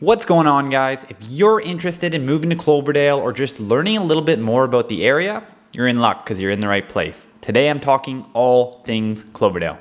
What's going on, guys? If you're interested in moving to Cloverdale or just learning a little bit more about the area, you're in luck because you're in the right place. Today I'm talking all things Cloverdale.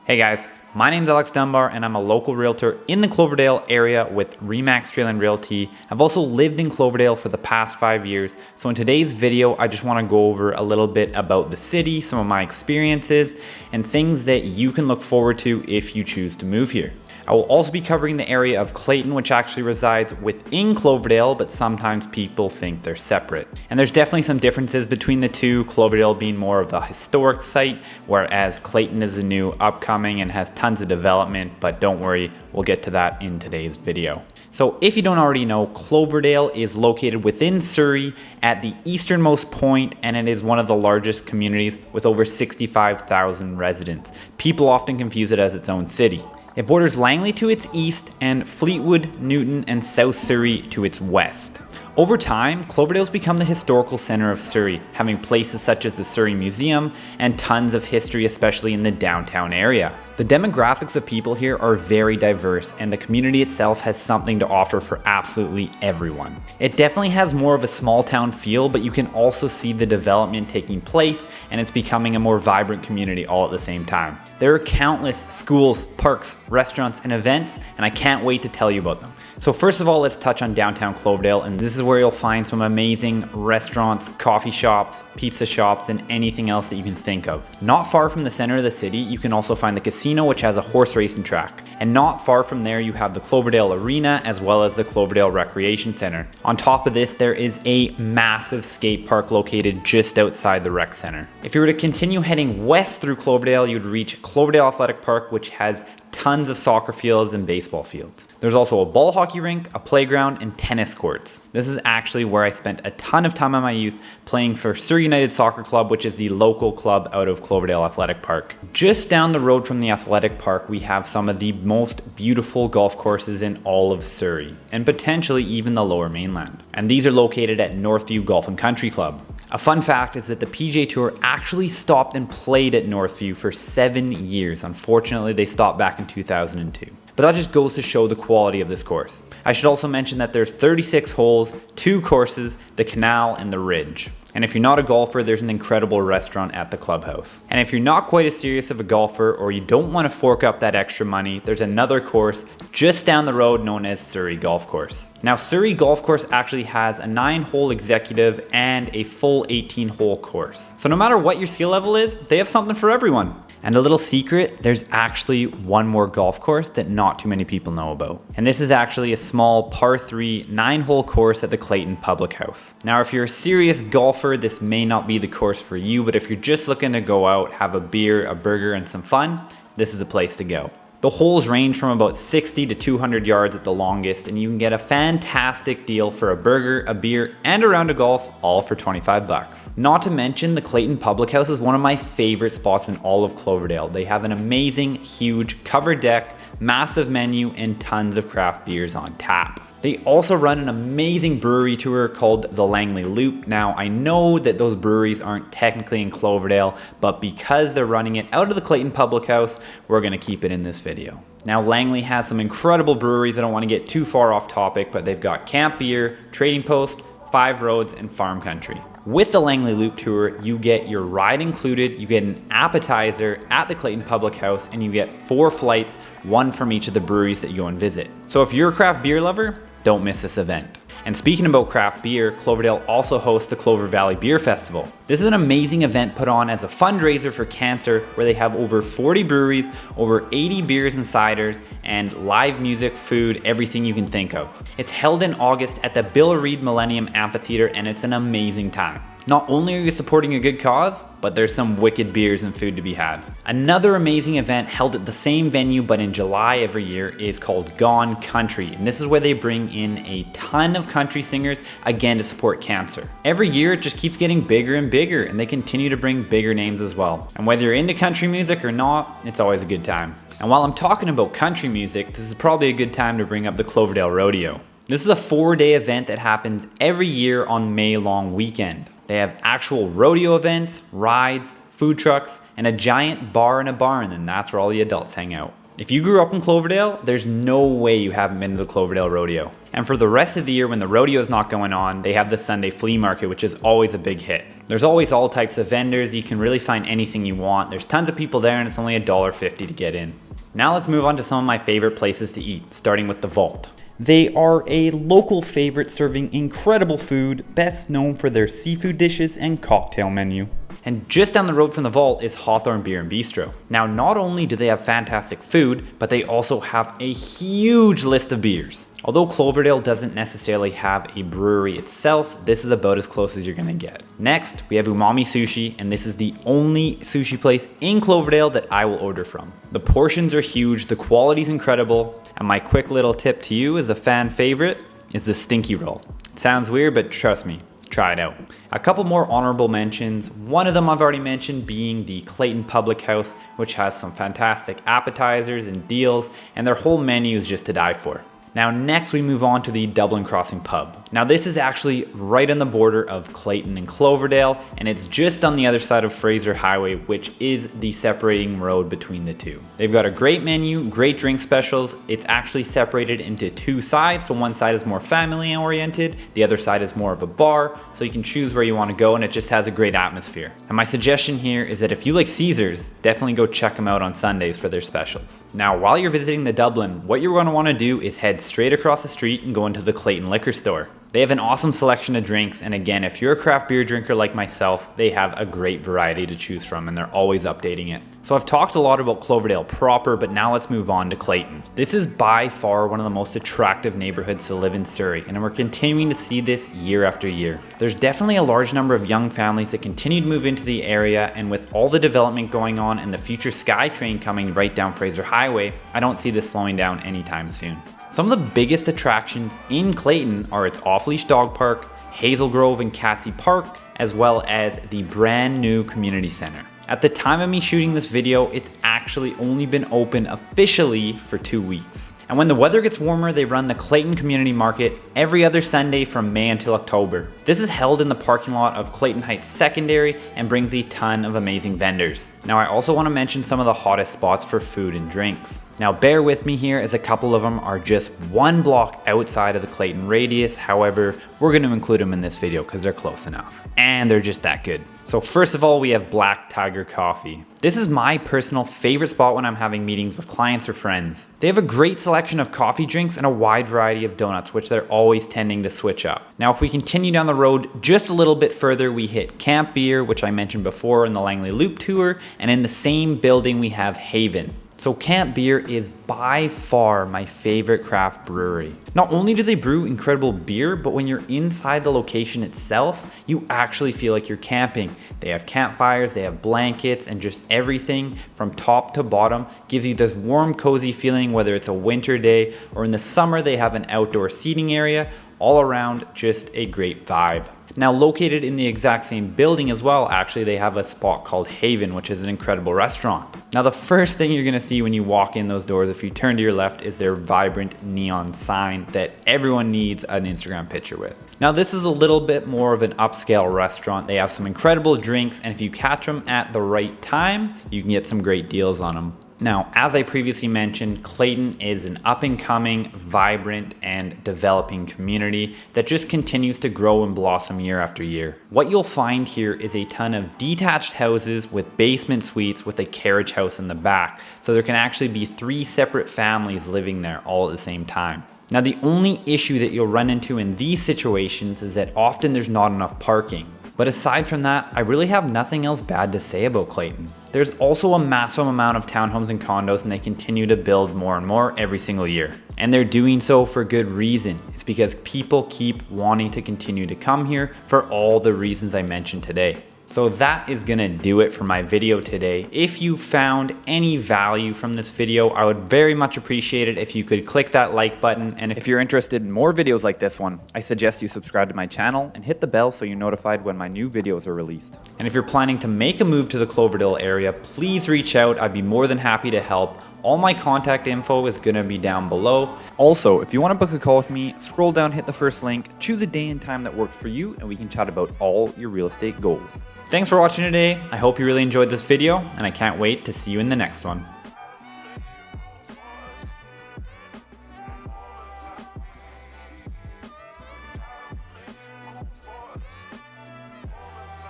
Hey guys, my name's Alex Dunbar and I'm a local realtor in the Cloverdale area with 𝐕𝐸𝐬𝐬 Australian Realty. I've also lived in Cloverdale for the past 5 years. So in today's video, I just want to go over a little bit about the city, some of my experiences, and things that you can look forward to if you choose to move here. I will also be covering the area of Clayton, which actually resides within Cloverdale, but sometimes people think they're separate. And there's definitely some differences between the two, Cloverdale being more of the historic site, whereas Clayton is a new upcoming and has tons of development, but don't worry, we'll get to that in today's video. So if you don't already know, Cloverdale is located within Surrey at the easternmost point, and it is one of the largest communities with over 65,000 residents. People often confuse it as its own city. It borders Langley to its east and Fleetwood, Newton, and South Surrey to its west. Over time, Cloverdale's become the historical center of Surrey, having places such as the Surrey Museum and tons of history, especially in the downtown area. The demographics of people here are very diverse, and the community itself has something to offer for absolutely everyone. It definitely has more of a small town feel, but you can also see the development taking place, and it's becoming a more vibrant community all at the same time. There are countless schools, parks, restaurants, and events, and I can't wait to tell you about them. So first of all, let's touch on downtown Cloverdale, and this is where you'll find some amazing restaurants, coffee shops, pizza shops, and anything else that you can think of. Not far from the center of the city, you can also find the casino, which has a horse racing track. And not far from there, you have the Cloverdale Arena as well as the Cloverdale Recreation Center. On top of this, there is a massive skate park located just outside the rec center. If you were to continue heading west through Cloverdale, you'd reach Cloverdale Athletic Park, which has tons of soccer fields and baseball fields. There's also a ball hockey rink, a playground, and tennis courts. This is actually where I spent a ton of time in my youth playing for Surrey United Soccer Club, which is the local club out of Cloverdale Athletic Park. Just down the road from the athletic park, we have some of the most beautiful golf courses in all of Surrey, and potentially even the lower mainland. And these are located at Northview Golf and Country Club. A fun fact is that the PGA Tour actually stopped and played at Northview for 7 years. Unfortunately, they stopped back in 2002. But that just goes to show the quality of this course. I should also mention that there's 36 holes, 2 courses, the Canal and the Ridge. And if you're not a golfer, there's an incredible restaurant at the clubhouse. And if you're not quite as serious of a golfer or you don't want to fork up that extra money, there's another course just down the road known as Surrey Golf Course. Now, Surrey Golf Course actually has a 9-hole executive and a full 18-hole course. So no matter what your skill level is, they have something for everyone. And a little secret, there's actually one more golf course that not too many people know about. And this is actually a small par 3 9-hole course at the Clayton Public House. Now, if you're a serious golfer, this may not be the course for you, but if you're just looking to go out, have a beer, a burger, and some fun, this is the place to go. The holes range from about 60 to 200 yards at the longest, and you can get a fantastic deal for a burger, a beer, and a round of golf, all for 25 bucks. Not to mention, the Clayton Public House is one of my favorite spots in all of Cloverdale. They have an amazing, huge covered deck, massive menu, and tons of craft beers on tap. They also run an amazing brewery tour called the Langley Loop. Now, I know that those breweries aren't technically in Cloverdale, but because they're running it out of the Clayton Public House, we're gonna keep it in this video. Now, Langley has some incredible breweries. I don't wanna get too far off topic, but they've got Camp Beer, Trading Post, 5 Roads, and Farm Country. With the Langley Loop Tour, you get your ride included, you get an appetizer at the Clayton Public House, and you get 4 flights, 1 from each of the breweries that you go and visit. So if you're a craft beer lover, don't miss this event. And speaking about craft beer, Cloverdale also hosts the Clover Valley Beer Festival. This is an amazing event put on as a fundraiser for cancer, where they have over 40 breweries, over 80 beers and ciders, and live music, food, everything you can think of. It's held in August at the Bill Reed Millennium Amphitheater, and it's an amazing time. Not only are you supporting a good cause, but there's some wicked beers and food to be had. Another amazing event held at the same venue but in July every year is called Gone Country, and this is where they bring in a ton of country singers, again to support cancer. Every year it just keeps getting bigger and bigger, and they continue to bring bigger names as well. And whether you're into country music or not, it's always a good time. And while I'm talking about country music, this is probably a good time to bring up the Cloverdale Rodeo. This is a 4-day event that happens every year on May long weekend. They have actual rodeo events, rides, food trucks, and a giant bar in a barn, and that's where all the adults hang out. If you grew up in Cloverdale, there's no way you haven't been to the Cloverdale Rodeo. And for the rest of the year when the rodeo is not going on, they have the Sunday flea market, which is always a big hit. There's always all types of vendors, you can really find anything you want. There's tons of people there and it's only $1.50 to get in. Now let's move on to some of my favorite places to eat, starting with the Vault. They are a local favorite serving incredible food, best known for their seafood dishes and cocktail menu. And just down the road from the Vault is Hawthorne Beer and Bistro. Now, not only do they have fantastic food, but they also have a huge list of beers. Although Cloverdale doesn't necessarily have a brewery itself, this is about as close as you're gonna get. Next, we have Umami Sushi, and this is the only sushi place in Cloverdale that I will order from. The portions are huge, the quality's incredible, and my quick little tip to you as a fan favorite is the stinky roll. It sounds weird, but trust me, try it out. A couple more honorable mentions. One of them I've already mentioned being the Clayton Public House, which has some fantastic appetizers and deals, and their whole menu is just to die for. Now next we move on to the Dublin Crossing Pub. Now this is actually right on the border of Clayton and Cloverdale, and it's just on the other side of Fraser Highway, which is the separating road between the two. They've got a great menu, great drink specials. It's actually separated into two sides, so one side is more family oriented, the other side is more of a bar, so you can choose where you want to go, and it just has a great atmosphere. And my suggestion here is that if you like Caesars, definitely go check them out on Sundays for their specials. Now while you're visiting the Dublin, what you're going to want to do is head straight across the street and go into the Clayton Liquor Store. They have an awesome selection of drinks, and again, if you're a craft beer drinker like myself, they have a great variety to choose from and they're always updating it. So I've talked a lot about Cloverdale proper, but now let's move on to Clayton. This is by far one of the most attractive neighborhoods to live in Surrey, and we're continuing to see this year after year. There's definitely a large number of young families that continue to move into the area, and with all the development going on and the future SkyTrain coming right down Fraser Highway, I don't see this slowing down anytime soon. Some of the biggest attractions in Clayton are its off-leash dog park, Hazel Grove and 𝐁𝐸 Park, as well as the brand new community center. At the time of me shooting this video, it's actually only been open officially for 2 weeks. And when the weather gets warmer, they run the Clayton Community Market every other Sunday from May until October. This is held in the parking lot of Clayton Heights Secondary and brings a ton of amazing vendors. Now I also want to mention some of the hottest spots for food and drinks. Now bear with me here as a couple of them are just 1 block outside of the Clayton radius. However, we're going to include them in this video because they're close enough. And they're just that good. So first of all, we have Black Tiger Coffee. This is my personal favorite spot when I'm having meetings with clients or friends. They have a great selection of coffee drinks and a wide variety of donuts, which they're always tending to switch up. Now if we continue down the road just a little bit further, we hit Camp Beer, which I mentioned before in the Langley Loop tour, and in the same building we have Haven. So Camp Beer is by far my favorite craft brewery. Not only do they brew incredible beer, but when you're inside the location itself, you actually feel like you're camping. They have campfires, they have blankets, and just everything from top to bottom gives you this warm, cozy feeling, whether it's a winter day or in the summer they have an outdoor seating area. All around, just a great vibe. Now located in the exact same building as well, actually they have a spot called Haven, which is an incredible restaurant. Now the first thing you're gonna see when you walk in those doors, if you turn to your left, is their vibrant neon sign that everyone needs an Instagram picture with. Now this is a little bit more of an upscale restaurant. They have some incredible drinks, and if you catch them at the right time, you can get some great deals on them. Now, as I previously mentioned, Clayton is an up-and-coming, vibrant, and developing community that just continues to grow and blossom year after year. What you'll find here is a ton of detached houses with basement suites with a carriage house in the back, so there can actually be 3 separate families living there all at the same time. Now, the only issue that you'll run into in these situations is that often there's not enough parking. But aside from that, I really have nothing else bad to say about Clayton. There's also a massive amount of townhomes and condos, and they continue to build more and more every single year. And they're doing so for good reason. It's because people keep wanting to continue to come here for all the reasons I mentioned today. So that is gonna do it for my video today. If you found any value from this video, I would very much appreciate it if you could click that like button. And if you're interested in more videos like this one, I suggest you subscribe to my channel and hit the bell so you're notified when my new videos are released. And if you're planning to make a move to the Cloverdale area, please reach out. I'd be more than happy to help. All my contact info is going to be down below. Also, if you want to book a call with me, scroll down, hit the first link, choose a day and time that works for you, and we can chat about all your real estate goals. Thanks for watching today. I hope you really enjoyed this video, and I can't wait to see you in the next one.